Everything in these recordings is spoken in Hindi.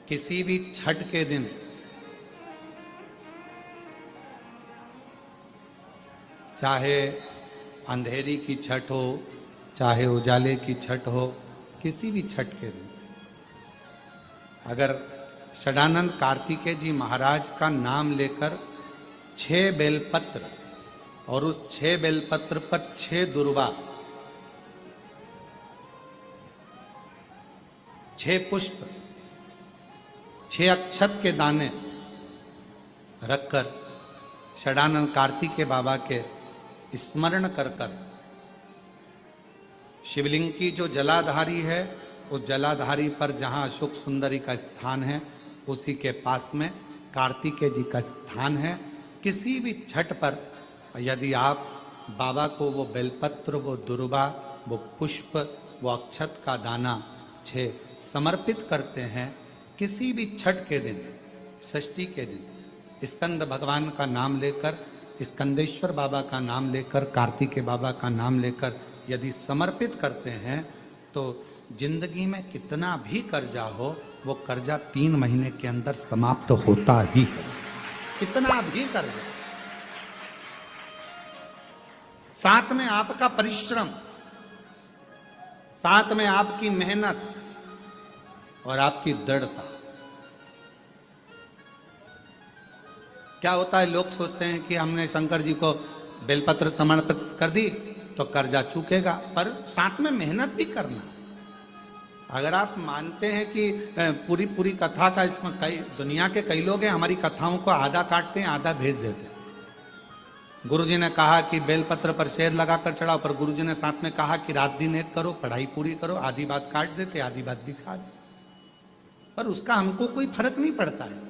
किसी भी छठ के दिन चाहे अंधेरी की छठ हो, चाहे उजाले की छठ हो, किसी भी छठ के दिन अगर षडानंद कार्तिकेय जी महाराज का नाम लेकर 6 बेलपत्र और उस 6 बेलपत्र पर 6 दुर्वा, 6 पुष्प, 6 अक्षत के दाने रखकर षडानंद कार्तिकेय बाबा के स्मरण कर कर शिवलिंग की जो जलाधारी है, उस जलाधारी पर जहां अशोक सुंदरी का स्थान है, उसी के पास में कार्तिकेय जी का स्थान है। किसी भी छठ पर यदि आप बाबा को वो बेलपत्र, वो दुर्वा, वो पुष्प, वो अक्षत का दाना 6 समर्पित करते हैं, किसी भी छठ के दिन, षष्ठी के दिन स्कंद भगवान का नाम लेकर, स्कंदेश्वर बाबा का नाम लेकर, कार्तिकेय बाबा का नाम लेकर यदि समर्पित करते हैं तो जिंदगी में कितना भी कर्जा हो, वो कर्जा 3 महीने के अंदर समाप्त होता ही है। कितना भी कर्जा, साथ में आपका परिश्रम, साथ में आपकी मेहनत और आपकी दृढ़ता। क्या होता है, लोग सोचते हैं कि हमने शंकर जी को बेलपत्र समर्पित कर दी तो कर्जा चूकेगा, पर साथ में मेहनत भी करना। अगर आप मानते हैं कि पूरी कथा का इसमें कई दुनिया के कई लोग हैं, हमारी कथाओं को आधा काटते हैं, आधा भेज देते हैं। गुरुजी ने कहा कि बेलपत्र पर शहद लगाकर चढ़ाओ, पर गुरुजी ने साथ में कहा कि रात दिन एक करो, पढ़ाई पूरी करो, आधी बात काट देते, आधी बात दिखा देते, पर उसका हमको कोई फर्क नहीं पड़ता है।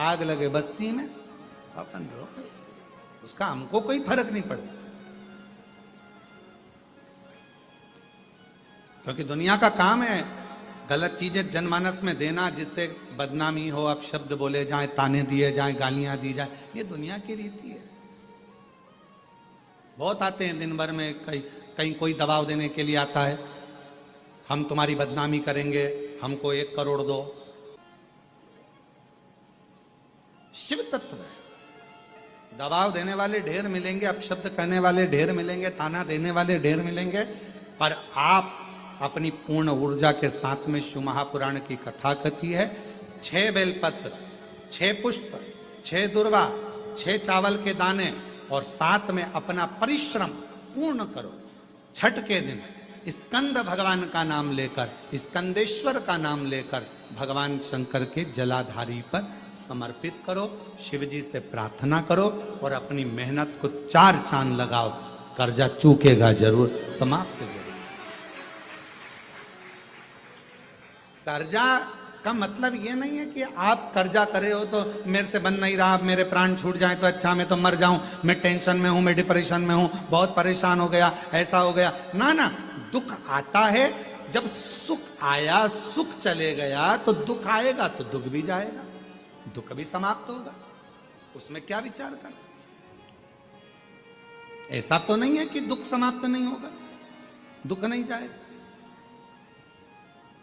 आग लगे बस्ती में अपन रहो, उसका हमको कोई फर्क नहीं पड़ता, क्योंकि दुनिया का काम है गलत चीजें जनमानस में देना, जिससे बदनामी हो, अब शब्द बोले जाए, ताने दिए जाए, गालियां दी जाए, ये दुनिया की रीति है। बहुत आते हैं दिन भर में, कहीं कोई दबाव देने के लिए आता है, हम तुम्हारी बदनामी करेंगे, हमको 1 करोड़ दो। शिव तत्व है, दबाव देने वाले ढेर मिलेंगे, अपशब्द कहने वाले ढेर मिलेंगे, ताना देने वाले ढेर मिलेंगे, पर आप अपनी पूर्ण ऊर्जा के साथ में शिव महापुराण की कथा कथी है, 6 बेलपत्र, 6 पुष्प, 6 दुर्वा, 6 चावल के दाने और साथ में अपना परिश्रम पूर्ण करो। छठ के दिन स्कंद भगवान का नाम लेकर, स्कंदेश्वर का नाम लेकर भगवान शंकर के जलाधारी पर समर्पित करो, शिव जी से प्रार्थना करो और अपनी मेहनत को 4 चांद लगाओ। कर्जा चूकेगा जरूर, समाप्त जरूर। कर्जा का मतलब ये नहीं है कि आप कर्जा करे हो तो मेरे से बन नहीं रहा, मेरे प्राण छूट जाए तो अच्छा, मैं तो मर जाऊं, मैं टेंशन में हूं, मैं डिप्रेशन में हूं, बहुत परेशान हो गया, ऐसा हो गया। ना ना, दुख आता है, जब सुख आया, सुख चले गया, तो दुख आएगा तो दुख भी जाएगा, दुख भी समाप्त होगा, उसमें क्या विचार कर। ऐसा तो नहीं है कि दुख समाप्त नहीं होगा, दुख नहीं जाएगा।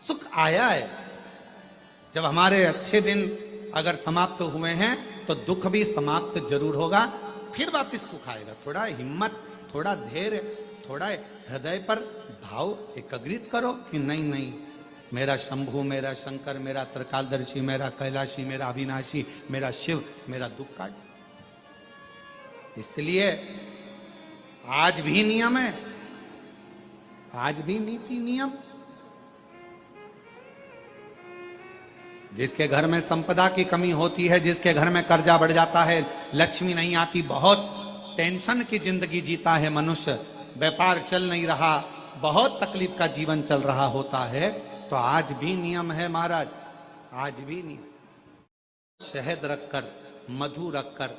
सुख आया है, जब हमारे अच्छे दिन अगर समाप्त हुए हैं तो दुख भी समाप्त जरूर होगा, फिर वापस सुख आएगा। थोड़ा हिम्मत, थोड़ा धैर्य, थोड़ा हृदय पर भाव एकाग्रित करो कि नहीं नहीं, मेरा शंभु, मेरा शंकर, मेरा त्रिकालदर्शी, मेरा कैलाशी, मेरा अविनाशी, मेरा शिव मेरा दुख काट। इसलिए आज भी नियम है, आज भी नीति नियम। जिसके घर में संपदा की कमी होती है, जिसके घर में कर्जा बढ़ जाता है, लक्ष्मी नहीं आती, बहुत टेंशन की जिंदगी जीता है मनुष्य, व्यापार चल नहीं रहा, बहुत तकलीफ का जीवन चल रहा होता है, तो आज भी नियम है महाराज, आज भी नियम। शहद रखकर, मधु रखकर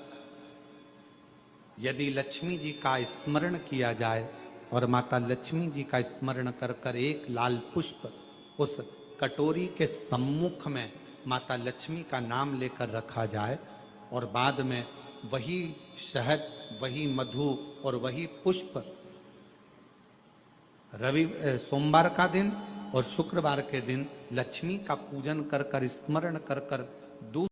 यदि लक्ष्मी जी का स्मरण किया जाए और माता लक्ष्मी जी का स्मरण कर कर एक लाल पुष्प उस कटोरी के सम्मुख में माता लक्ष्मी का नाम लेकर रखा जाए और बाद में वही शहद, वही मधु और वही पुष्प सोमवार का दिन और शुक्रवार के दिन लक्ष्मी का पूजन कर कर, स्मरण कर कर